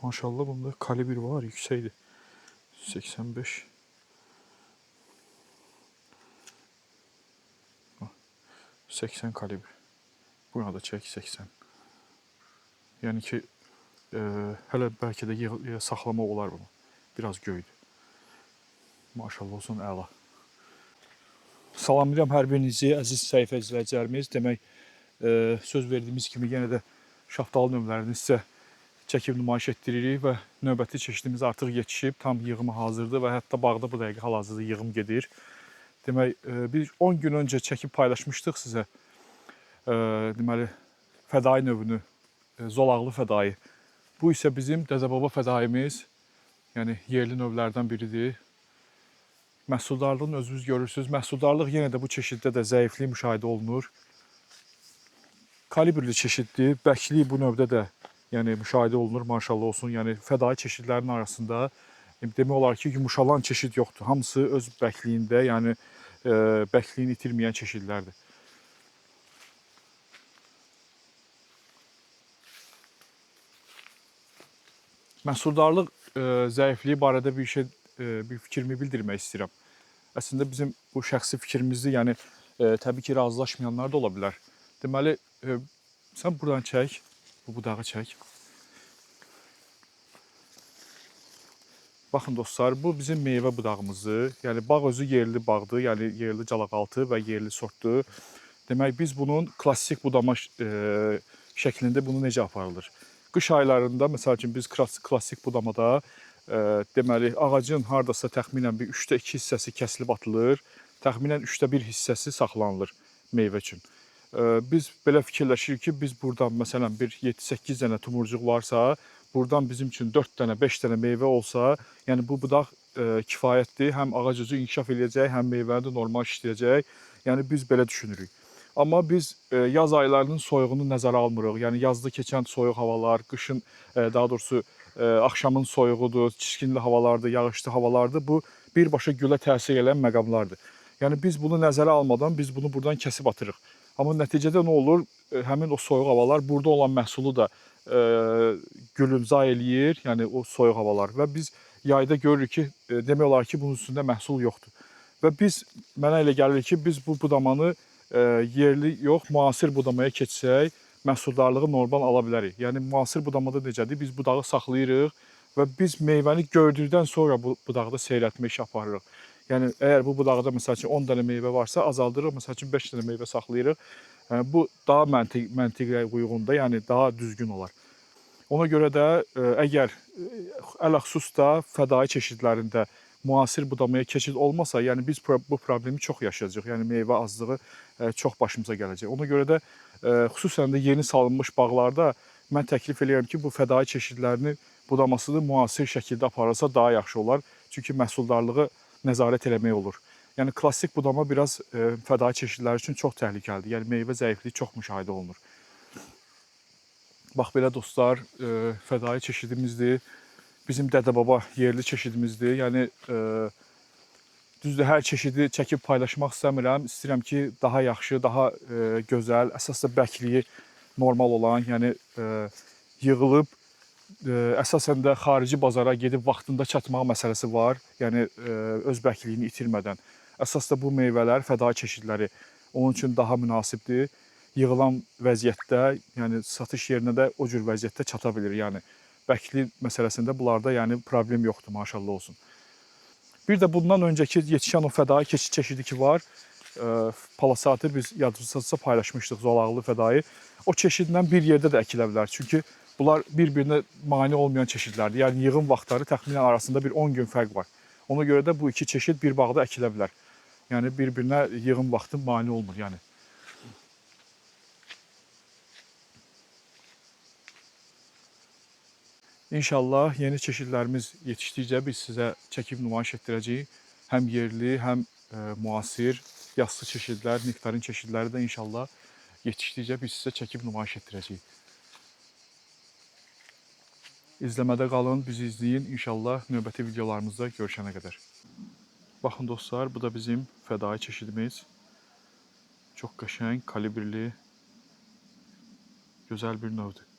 Maşallah bunda kalibr var, yüksekdir. 85. 80 kalibr. Buna da çək 80. Yəni ki, hələ bəlkə də saxlamaq olar bunu. Biraz göydür. Maşallah olsun, əla. Salamlayıram hər birinizi, əziz səhifə izləyicilərimiz. Demək, söz verdiyimiz kimi yenə də şaftalı növlərini sizə çəkib nümayiş etdiririk və növbəti çeşidimiz artıq yetişib, tam yığıma hazırdır və hətta bağda bu dəqiqə hal-hazırda yığım gedir. Demək, biz 10 gün öncə çəkib paylaşmışdıq sizə. Deməli, fədai növünü, zolaqlı fədai. Bu isə bizim Dədəbaba fədaimiz, yəni yerli növlərdən biridir. Məhsuldarlığını özünüz görürsünüz. Məhsuldarlıq yenə də bu çeşiddə də zəiflik müşahidə olunur. Kalibrli çeşiddir. Bəkliyi bu növdə də yəni müşahidə olunur, maşallah olsun. Yəni fədai çeşidlərin arasında demək olar ki, yumuşalan çeşid yoxdur. Hamısı öz bəkliyində, yəni bəkliyini itirməyən çeşidlərdir. Məhsuldarlıq zəifliyi barədə bir fikrimi bildirmək istəyirəm. Əslində bizim bu şəxsi fikrimizdir, yəni təbii ki, razılaşmayanlar da ola bilər. Deməli, sən buradan çək, bu budağı çək. Baxın dostlar, bu bizim meyvə budağımızdır. Yəni bağ özü yerli bağdır, yəni yerli calaqaltı və yerli sortdur. Demək, biz bunun klassik budama şəklində bunu necə aparılır? Qış aylarında, məsəl üçün, biz klassik budamada deməli, ağacın hardasa təxminən bir 3də 2 hissəsi kəsilib atılır, təxminən 3də 1 hissəsi saxlanılır meyvə üçün. Biz belə fikirləşirik ki, biz buradan, məsələn, bir 7-8 dənə tumurcuq varsa, buradan bizim üçün 4 dənə, 5 dənə meyvə olsa, yəni bu budaq kifayətdir. Həm ağac özü inkişaf edəcək, həm meyvəni də normal işləyəcək. Yəni biz belə düşünürük. Amma biz yaz aylarının soyuğunu nəzərə almırıq. Yəni yazda keçən soyuq havalar, qışın, daha doğrusu axşamın soyuğudur, çiskinli havalardır, yağışlı havalardır. Bu birbaşa gülə təsir edən məqamlardır. Yəni biz bunu nəzərə almadan biz bunu buradan kəsib atırıq. Amma nəticədə nə olur? Həmin o soyuq havalar burada olan məhsulu da gülün zay eləyir, yəni o soyuq havalar. Və biz yayda görürük ki, demək olar ki, bunun üstündə məhsul yoxdur. Və mənə elə gəlir ki, biz bu budamanı yerli yox, müasir budamaya keçsək, məhsuldarlığı normal ala bilərik. Yəni, müasir budamada necədir? Biz budağı saxlayırıq və biz meyvəni gördükdən sonra bu budaqda seyrətmə işi aparırıq. Yəni, əgər bu budaqda, məsəl üçün, 10 dənə meyvə varsa, azaldırıq, məsəl üçün, 5 dənə meyvə saxlayırıq. Bu, daha məntiqə uyğundur, yəni, daha düzgün olar. Ona görə də, əgər ələxüsus da fədai çeşidlərində müasir budamaya keçid olmasa, yəni biz bu problemi çox yaşayacağıq. Yəni meyvə azlığı çox başımıza gələcək. Ona görə də xüsusən də yeni salınmış bağlarda mən təklif edirəm ki, bu fədai çeşidlərinin budamasını müasir şəkildə aparılsa daha yaxşı olar. Çünki məhsuldarlığı nəzarət eləmək olur. Yəni klassik budama biraz fədai çeşidlər üçün çox təhlükəlidir. Yəni meyvə zəifliyi çox müşahidə olunur. Bax belə dostlar, fədai çeşidimizdir. Bizim Dədəbaba yerli çeşidimizdir. Yəni, düzdür, hər çeşidi çəkib paylaşmaq istəmirəm. İstəyirəm ki, daha yaxşı, daha gözəl, əsas da bəkliyi normal olan, yəni yığılıb, əsasən də xarici bazara gedib vaxtında çatmaq məsələsi var. Yəni, öz bəkliyini itirmədən. Əsas da bu meyvələr, fədai çeşidləri onun üçün daha münasibdir. Yığılan vəziyyətdə, yəni satış yerinə də o cür vəziyyətdə çata bilir. Yəni, bəkli məsələsində bunlarda yəni problem yoxdur, maşallah olsun. Bir də bundan öncəki yetişən o fədai çeşidi ki var, palasatı biz yadınızda paylaşmışdıq, zolaqlı fədai. O çeşidlə bir yerdə də əkilə bilər. Çünki bunlar bir-birinə mane olmayan çeşidlərdir. Yəni yığım vaxtları təxminən arasında bir 10 gün fərq var. Ona görə də bu iki çeşid bir bağda əkilə bilər. Yəni bir-birinə yığım vaxtı mane olmur. Yəni. İnşallah yeni çeşidlərimiz yetişdikcə biz sizə çəkib nümayiş etdirəcəyik. Həm yerli, həm müasir, yassı çeşidlər, nektarin çeşidləri də inşallah yetişdikcə biz sizə çəkib nümayiş etdirəcəyik. İzləmədə qalın, bizi izləyin. İnşallah növbəti videolarımızda görüşənə qədər. Baxın dostlar, bu da bizim fədai çeşidimiz. Çox qəşəng, kalibrli, gözəl bir növdür.